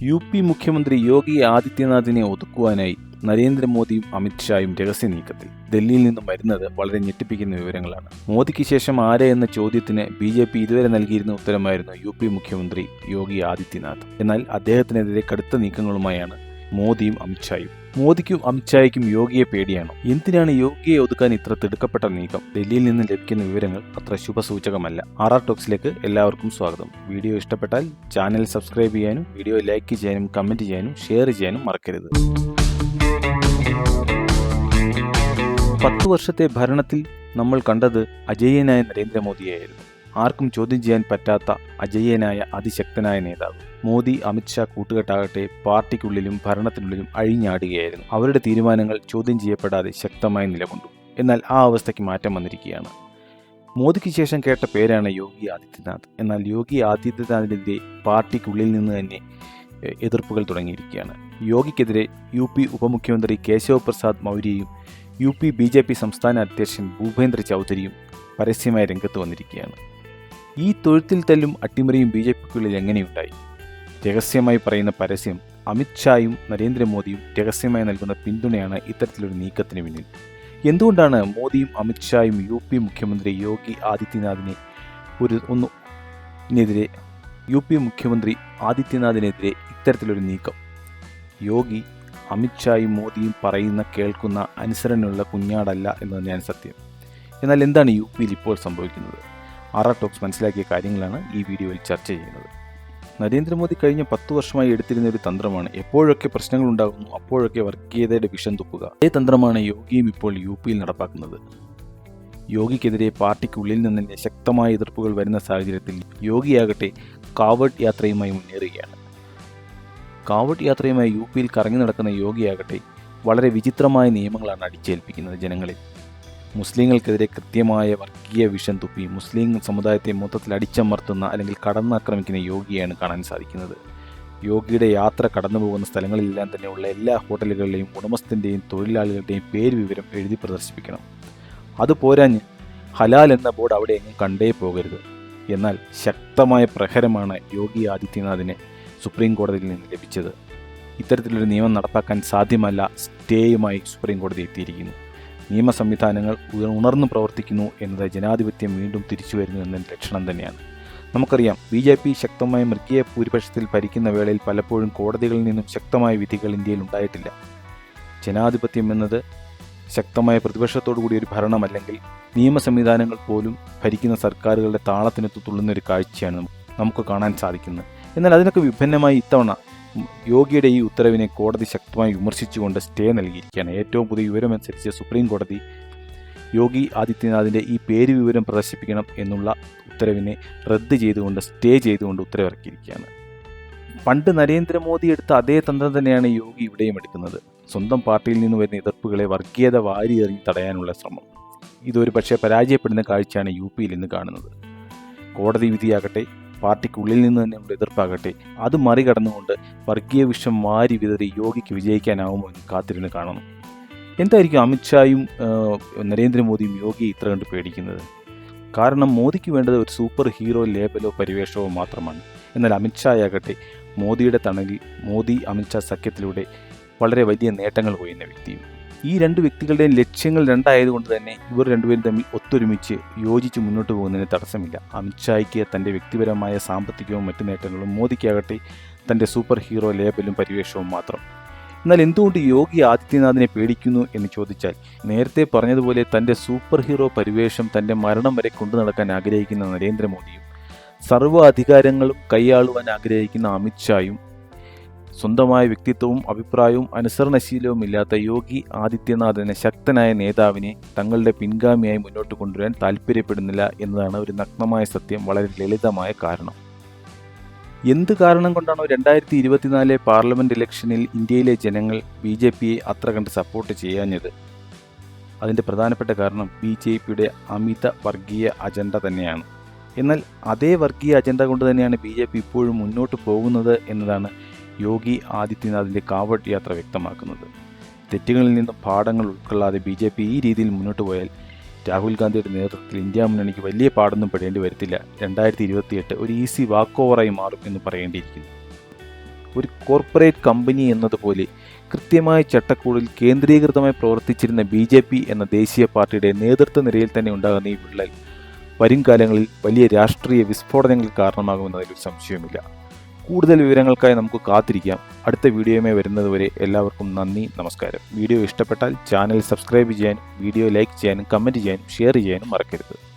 UP. മുഖ്യമന്ത്രി യോഗി ആദിത്യനാഥിനെ ഒതുക്കുവാനായി നരേന്ദ്രമോദിയും അമിത്ഷായും രഹസ്യ നീക്കത്തിൽ. ഡൽഹിയിൽ നിന്നും വരുന്നത് വളരെ ഞെട്ടിപ്പിക്കുന്ന വിവരങ്ങളാണ്. മോദിക്ക് ശേഷം ആരെ എന്ന ചോദ്യത്തിന് ബി.ജെ.പി. ഇതുവരെ നൽകിയിരുന്ന ഉത്തരമായിരുന്നു യു.പി. മുഖ്യമന്ത്രി യോഗി ആദിത്യനാഥ്. എന്നാൽ അദ്ദേഹത്തിനെതിരെ കടുത്ത നീക്കങ്ങളുമായാണ് മോദിയും അമിത്ഷായും. മോദിക്കും അമിത്ഷായ്ക്കും യോഗിയെ പേടിയാണോ? എന്തിനാണ് യോഗിയെ ഒതുക്കാൻ ഇത്ര തിടുക്കപ്പെട്ട നീക്കം? ഡൽഹിയിൽ നിന്ന് ലഭിക്കുന്ന വിവരങ്ങൾ അത്ര ശുഭസൂചകമല്ല. RR ടോക്സിലേക്ക് എല്ലാവർക്കും സ്വാഗതം. വീഡിയോ ഇഷ്ടപ്പെട്ടാൽ ചാനൽ സബ്സ്ക്രൈബ് ചെയ്യാനും വീഡിയോ ലൈക്ക് ചെയ്യാനും കമന്റ് ചെയ്യാനും ഷെയർ ചെയ്യാനും മറക്കരുത്. 10 വർഷത്തെ ഭരണത്തിൽ നമ്മൾ കണ്ടത് അജയ്യനായ നരേന്ദ്രമോദിയായിരുന്നു. ആർക്കും ചോദ്യം ചെയ്യാൻ പറ്റാത്ത അജയ്യനായ അതിശക്തനായ നേതാവ്. മോദി അമിത്ഷാ കൂട്ടുകെട്ടാകട്ടെ പാർട്ടിക്കുള്ളിലും ഭരണത്തിനുള്ളിലും അഴിഞ്ഞാടുകയായിരുന്നു. അവരുടെ തീരുമാനങ്ങൾ ചോദ്യം ചെയ്യപ്പെടാതെ ശക്തമായി നിലകൊണ്ടു. എന്നാൽ ആ അവസ്ഥയ്ക്ക് മാറ്റം വന്നിരിക്കുകയാണ്. മോദിക്ക് ശേഷം കേട്ട പേരാണ് യോഗി ആദിത്യനാഥ്. എന്നാൽ യോഗി ആദിത്യനാഥിനെതിരെ പാർട്ടിക്കുള്ളിൽ നിന്ന് തന്നെ എതിർപ്പുകൾ തുടങ്ങിയിരിക്കുകയാണ്. യോഗിക്കെതിരെ യു.പി. ഉപമുഖ്യമന്ത്രി കേശവ് പ്രസാദ് മൗര്യയും യു.പി. ബി.ജെ.പി. സംസ്ഥാന അധ്യക്ഷൻ ഭൂപേന്ദ്ര ചൗധരിയും പരസ്യമായി രംഗത്ത് വന്നിരിക്കുകയാണ്. ഈ തൊഴുത്തിൽ തല്ലും അട്ടിമറിയും ബി.ജെ.പിക്കുള്ളിൽ എങ്ങനെയുണ്ടായി? രഹസ്യമായി പറയുന്ന പരസ്യം അമിത്ഷായും നരേന്ദ്രമോദിയും രഹസ്യമായി നൽകുന്ന പിന്തുണയാണ് ഇത്തരത്തിലൊരു നീക്കത്തിന് പിന്നിൽ. എന്തുകൊണ്ടാണ് മോദിയും അമിത്ഷായും യു.പി. മുഖ്യമന്ത്രി യോഗി ആദിത്യനാഥിനെ യു.പി. മുഖ്യമന്ത്രി ആദിത്യനാഥിനെതിരെ ഇത്തരത്തിലൊരു നീക്കം? യോഗി അമിത്ഷായും മോദിയും പറയുന്ന കേൾക്കുന്ന അനുസരണയുള്ള കുഞ്ഞാടല്ല എന്ന് തന്നെയാണ് സത്യം. എന്നാൽ എന്താണ് യു.പിയിൽ ഇപ്പോൾ സംഭവിക്കുന്നത്? RR ടോക്സ് മനസ്സിലാക്കിയ കാര്യങ്ങളാണ് ഈ വീഡിയോയിൽ ചർച്ച ചെയ്യുന്നത്. നരേന്ദ്രമോദി കഴിഞ്ഞ 10 വർഷമായി എടുത്തിരുന്ന ഒരു തന്ത്രമാണ് എപ്പോഴൊക്കെ പ്രശ്നങ്ങൾ ഉണ്ടാകുന്നു അപ്പോഴൊക്കെ വർഗീയതയുടെ വിഷം തുപ്പുക. അതേ തന്ത്രമാണ് യോഗിയും ഇപ്പോൾ യു.പിയിൽ നടപ്പാക്കുന്നത്. യോഗിക്കെതിരെ പാർട്ടിക്കുള്ളിൽ നിന്ന് തന്നെ ശക്തമായ എതിർപ്പുകൾ വരുന്ന സാഹചര്യത്തിൽ യോഗിയാകട്ടെ കാവഡ് യാത്രയുമായി മുന്നേറുകയാണ്. കാവഡ് യാത്രയുമായി യു.പിയിൽ കറങ്ങി നടക്കുന്ന യോഗിയാകട്ടെ വളരെ വിചിത്രമായ നിയമങ്ങളാണ് അടിച്ചേൽപ്പിക്കുന്നത് ജനങ്ങളിൽ. മുസ്ലിങ്ങൾക്കെതിരെ കൃത്യമായ വർഗീയ വിഷം തുപ്പി മുസ്ലിം സമുദായത്തെ മൊത്തത്തിൽ അടിച്ചമർത്തുന്ന അല്ലെങ്കിൽ കടന്നാക്രമിക്കുന്ന യോഗിയാണ് കാണാൻ സാധിക്കുന്നത്. യോഗിയുടെ യാത്ര കടന്നു പോകുന്ന സ്ഥലങ്ങളിലെല്ലാം തന്നെയുള്ള എല്ലാ ഹോട്ടലുകളിലെയും ഉടമസ്ഥൻ്റെയും തൊഴിലാളികളുടെയും പേര് വിവരം എഴുതി പ്രദർശിപ്പിക്കണം. അതുപോരാഞ്ഞ് ഹലാൽ എന്ന ബോർഡ് അവിടെ എങ്ങും കണ്ടേ പോകരുത്. എന്നാൽ ശക്തമായ പ്രഹരമാണ് യോഗി ആദിത്യനാഥിന് സുപ്രീം കോടതിയിൽ നിന്ന് ലഭിച്ചത്. ഇത്തരത്തിലൊരു നിയമം നടപ്പാക്കാൻ സാധ്യമല്ല. സ്റ്റേയുമായി സുപ്രീം കോടതി എത്തിയിരിക്കുന്നു. നിയമ സംവിധാനങ്ങൾ ഉണർന്നു പ്രവർത്തിക്കുന്നു എന്നത് ജനാധിപത്യം വീണ്ടും തിരിച്ചു വരുന്നു എന്നതിൻ്റെ ലക്ഷണം തന്നെയാണ്. നമുക്കറിയാം, ബി.ജെ.പി. ശക്തമായ മൃഗീയ ഭൂരിപക്ഷത്തിൽ ഭരിക്കുന്ന വേളയിൽ പലപ്പോഴും കോടതികളിൽ നിന്നും ശക്തമായ വിധികൾ ഇന്ത്യയിൽ ഉണ്ടായിട്ടില്ല. ജനാധിപത്യം എന്നത് ശക്തമായ പ്രതിപക്ഷത്തോടു കൂടിയ ഒരു ഭരണമല്ലെങ്കിൽ നിയമ സംവിധാനങ്ങൾ പോലും ഭരിക്കുന്ന സർക്കാരുകളുടെ താളത്തിനൊത്ത് തുള്ളുന്ന ഒരു കാഴ്ചയാണ് നമുക്ക് കാണാൻ സാധിക്കുന്നത്. എന്നാൽ അതിനൊക്കെ വിഭിന്നമായി ഇത്തവണ യോഗിയുടെ ഈ ഉത്തരവിനെ കോടതി ശക്തമായി വിമർശിച്ചുകൊണ്ട് സ്റ്റേ നൽകിയിരിക്കുകയാണ്. ഏറ്റവും പുതിയ വിവരമനുസരിച്ച് സുപ്രീം കോടതി യോഗി ആദിത്യനാഥിൻ്റെ ഈ പേര് വിവരം പ്രദർശിപ്പിക്കണം എന്നുള്ള ഉത്തരവിനെ റദ്ദ് ചെയ്തുകൊണ്ട് സ്റ്റേ ചെയ്തുകൊണ്ട് ഉത്തരവിറക്കിയിരിക്കുകയാണ്. പണ്ട് നരേന്ദ്രമോദി എടുത്ത അതേ തന്ത്രം തന്നെയാണ് യോഗി ഇവിടെയും എടുക്കുന്നത്. സ്വന്തം പാർട്ടിയിൽ നിന്ന് വരുന്ന എതിർപ്പുകളെ വർഗീയത വാരിയെറിഞ്ഞ് തടയാനുള്ള ശ്രമം. ഇതൊരു പക്ഷേ പരാജയപ്പെടുന്ന കാഴ്ചയാണ് യു.പിയിൽ ഇന്ന് കാണുന്നത്. കോടതി വിധിയാകട്ടെ പാർട്ടിക്കുള്ളിൽ നിന്ന് തന്നെയുള്ള എതിർപ്പാകട്ടെ അത് മറികടന്നുകൊണ്ട് വർഗീയ വിഷം വാരി വിതറി യോഗിക്ക് വിജയിക്കാനാവുമോ എന്ന് കാത്തിരുന്ന് കാണണം. എന്തായിരിക്കും അമിത്ഷായും നരേന്ദ്രമോദിയും യോഗിയെ ഇത്ര കണ്ട് പേടിക്കുന്നത്? കാരണം മോദിക്ക് വേണ്ടത് ഒരു സൂപ്പർ ഹീറോ ലേബലോ പരിവേഷമോ മാത്രമാണ്. എന്നാൽ അമിത്ഷായാകട്ടെ മോദിയുടെ തണലിൽ മോദി അമിത്ഷാ സഖ്യത്തിലൂടെ വളരെ വലിയ നേട്ടങ്ങൾ കൊയ്യുന്ന വ്യക്തിയും. ഈ രണ്ട് വ്യക്തികളുടെയും ലക്ഷ്യങ്ങൾ രണ്ടായതുകൊണ്ട് തന്നെ ഇവർ രണ്ടുപേരും തമ്മിൽ ഒത്തൊരുമിച്ച് യോജിച്ച് മുന്നോട്ട് പോകുന്നതിന് തടസ്സമില്ല. അമിത്ഷായ്ക്ക് തൻ്റെ വ്യക്തിപരമായ സാമ്പത്തികവും മറ്റു നേട്ടങ്ങളും, മോദിക്കാകട്ടെ തൻ്റെ സൂപ്പർ ഹീറോ ലേബലും പരിവേഷവും മാത്രം. എന്നാൽ എന്തുകൊണ്ട് യോഗി ആദിത്യനാഥിനെ പേടിക്കുന്നു എന്ന് ചോദിച്ചാൽ, നേരത്തെ പറഞ്ഞതുപോലെ തൻ്റെ സൂപ്പർ ഹീറോ പരിവേഷം തൻ്റെ മരണം വരെ കൊണ്ടു നടക്കാൻ ആഗ്രഹിക്കുന്ന നരേന്ദ്രമോദിയും സർവ്വ അധികാരങ്ങളും കൈയാളുവാൻ ആഗ്രഹിക്കുന്ന അമിത്ഷായും സ്വന്തമായ വ്യക്തിത്വവും അഭിപ്രായവും അനുസരണശീലവും ഇല്ലാത്ത യോഗി ആദിത്യനാഥ് എന്ന ശക്തനായ നേതാവിനെ തങ്ങളുടെ പിൻഗാമിയായി മുന്നോട്ട് കൊണ്ടുവരാൻ താല്പര്യപ്പെടുന്നില്ല എന്നതാണ് ഒരു നഗ്നമായ സത്യം. വളരെ ലളിതമായ കാരണം. എന്ത് കാരണം കൊണ്ടാണോ 2024 പാർലമെൻറ്റ് ഇലക്ഷനിൽ ഇന്ത്യയിലെ ജനങ്ങൾ ബി.ജെ.പിയെ അത്ര കണ്ട് സപ്പോർട്ട് ചെയ്യാഞ്ഞത്? അതിൻ്റെ പ്രധാനപ്പെട്ട കാരണം ബി.ജെ.പിയുടെ അമിത വർഗീയ അജണ്ട തന്നെയാണ്. എന്നാൽ അതേ വർഗീയ അജണ്ട കൊണ്ട് തന്നെയാണ് ബി.ജെ.പി ഇപ്പോഴും മുന്നോട്ട് പോകുന്നത് എന്നതാണ് യോഗി ആദിത്യനാഥിൻ്റെ കാവഡ് യാത്ര വ്യക്തമാക്കുന്നത്. തെറ്റുകളിൽ നിന്നും പാഠങ്ങൾ ഉൾക്കൊള്ളാതെ ബി.ജെ.പി ഈ രീതിയിൽ മുന്നോട്ട് പോയാൽ രാഹുൽ ഗാന്ധിയുടെ നേതൃത്വത്തിൽ ഇന്ത്യ മുന്നണിക്ക് വലിയ പാടൊന്നും പെടേണ്ടി വരത്തില്ല. 2028 ഒരു ഈസി വാക്ക് ഓവറായി മാറും എന്ന് പറയേണ്ടിയിരിക്കുന്നു. ഒരു കോർപ്പറേറ്റ് കമ്പനി എന്നതുപോലെ കൃത്യമായ ചട്ടക്കൂടിൽ കേന്ദ്രീകൃതമായി പ്രവർത്തിച്ചിരുന്ന BJP എന്ന ദേശീയ പാർട്ടിയുടെ നേതൃത്വ നിരയിൽ തന്നെ ഉണ്ടാകുന്ന ഈ വിള്ളൽ വരും കാലങ്ങളിൽ വലിയ രാഷ്ട്രീയ വിസ്ഫോടനങ്ങൾക്ക് കാരണമാകുമെന്നതിൽ ഒരു സംശയവുമില്ല. കൂടുതൽ വിവരങ്ങൾക്കായി നമുക്ക് കാത്തിരിക്കാം. അടുത്ത വീഡിയോയുമായി വരുന്നതുവരെ എല്ലാവർക്കും നന്ദി, നമസ്കാരം. വീഡിയോ ഇഷ്ടപ്പെട്ടാൽ ചാനൽ സബ്സ്ക്രൈബ് ചെയ്യാനും വീഡിയോ ലൈക്ക് ചെയ്യാനും കമൻറ്റ് ചെയ്യാനും ഷെയർ ചെയ്യാനും മറക്കരുത്.